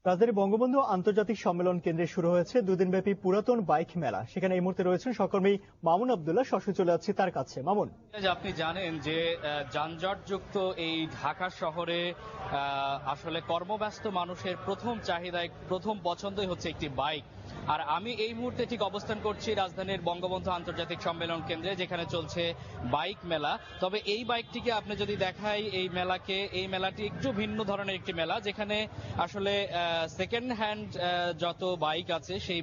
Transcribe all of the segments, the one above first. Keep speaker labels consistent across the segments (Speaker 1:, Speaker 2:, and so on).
Speaker 1: রাজধানী বঙ্গবন্ধু আন্তর্জাতিক সম্মেলন কেন্দ্রে শুরু হয়েছে দুদিনব্যাপী পুরাতন বাইক মেলা। সেখানে এই মুহূর্তে রয়েছেন সহকর্মী মামুন আব্দুল্লাহ। সরাসরি চলে যাচ্ছি তার কাছে। মামুন,
Speaker 2: আপনি জানেন যে যানজটযুক্ত এই ঢাকা শহরে আসলে কর্মব্যস্ত মানুষের প্রথম চাহিদায় প্রথম পছন্দই হচ্ছে একটি বাইক। আর আমি এই মুহূর্তে ঠিক অবস্থান করছি রাজধানীর বঙ্গবন্ধু আন্তর্জাতিক সম্মেলন কেন্দ্রে, যেখানে চলছে বাইক মেলা। তবে এই বাইকটিকে আপনি যদি দেখাই, এই মেলাটি একটু ভিন্ন ধরনের একটি মেলা, যেখানে আসলে সেকেন্ড হ্যান্ড যত বাইক আছে সেই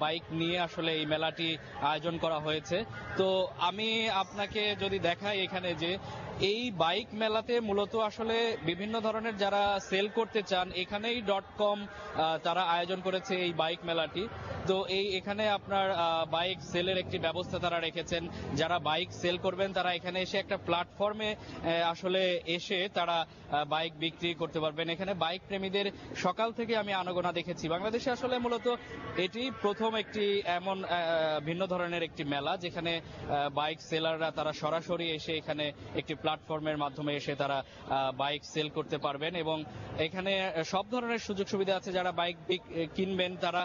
Speaker 2: বাইক নিয়ে আসলে এই মেলাটি আয়োজন করা হয়েছে। তো আমি আপনাকে যদি দেখাই এখানে যে এই বাইক মেলাতে মূলত আসলে বিভিন্ন ধরনের যারা সেল করতে চান, এখানেই .com তারা আয়োজন করেছে এই বাইক মেলাটি। তো এখানে আপনার বাইক সেলের একটি ব্যবস্থা তারা রেখেছেন। যারা বাইক সেল করবেন তারা এখানে এসে একটা প্ল্যাটফর্মে আসলে এসে তারা বাইক বিক্রি করতে পারবেন। এখানে বাইক প্রেমীদের সকাল থেকে আমি আনাগোনা দেখেছি। বাংলাদেশে আসলে মূলত এটি প্রথম একটি এমন ভিন্ন ধরনের একটি মেলা, যেখানে বাইক সেলাররা তারা সরাসরি এসে এখানে একটি প্ল্যাটফর্মের মাধ্যমে এসে তারা বাইক সেল করতে পারবেন। এবং এখানে সব ধরনের সুযোগ সুবিধা আছে। যারা বাইক কিনবেন তারা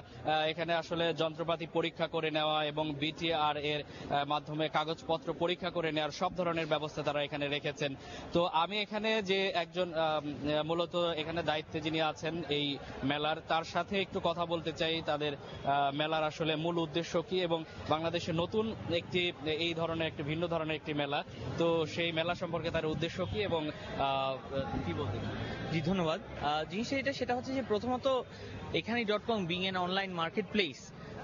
Speaker 2: এখানে আসলে যন্ত্রপাতি পরীক্ষা করে নেওয়া এবং বিটিআর এর মাধ্যমে কাগজপত্র পরীক্ষা করে নেওয়ার সব ধরনের ব্যবস্থা তারা এখানে রেখেছেন। তো আমি এখানে যে একজন মূলত এখানে দায়িত্বে যিনি আছেন এই মেলার, তার সাথে একটু কথা বলতে চাই। তাদের মেলার আসলে মূল উদ্দেশ্য কি এবং বাংলাদেশে নতুন একটি এই ধরনের একটি ভিন্ন ধরনের একটি মেলা, তো সেই মেলা সম্পর্কে তার উদ্দেশ্য কি এবং কি বলতে চাই।
Speaker 3: জি, ধন্যবাদ। জিনিসটা সেটা হচ্ছে যে প্রথমত এখানে .com being N online market place,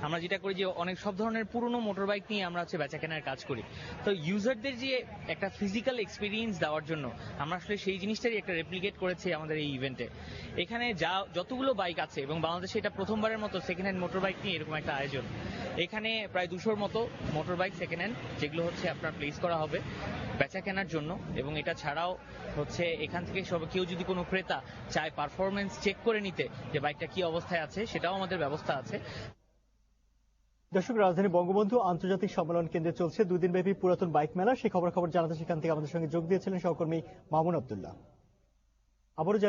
Speaker 3: আমরা যেটা করি যে অনেক সব ধরনের পুরনো মোটর বাইক নিয়ে আমরা বেচা কেনার কাজ করি। তো ইউজারদের যে একটা ফিজিক্যাল এক্সপিরিয়েন্স দেওয়ার জন্য আমরা আসলে সেই জিনিসটাই একটা রেপ্লিকেট করেছি আমাদের এই ইভেন্টে। এখানে যতগুলো বাইক আছে এবং বাংলাদেশে এটা প্রথমবারের মতো সেকেন্ড হ্যান্ড মোটর বাইক নিয়ে এরকম একটা আয়োজন। এখানে প্রায় 200-র মতো মোটর বাইক সেকেন্ড হ্যান্ড, যেগুলো হচ্ছে আপনার প্লেস করা হবে বেচা কেনার জন্য। এবং এটা ছাড়াও হচ্ছে এখান থেকে কেউ যদি কোনো ক্রেতা চায় পারফরমেন্স চেক করে নিতে যে বাইকটা কি অবস্থায় আছে, সেটাও আমাদের ব্যবস্থা আছে।
Speaker 1: দর্শক, রাজধানী বঙ্গবন্ধু আন্তর্জাতিক সম্মেলন কেন্দ্রে চলছে দুদিনব্যাপী পুরাতন বাইক মেলা। সেই খবর জানাতে সেখান থেকে আমাদের সঙ্গে যোগ দিয়েছিলেন সহকর্মী মামুন আব্দুল্লাহ। আবারও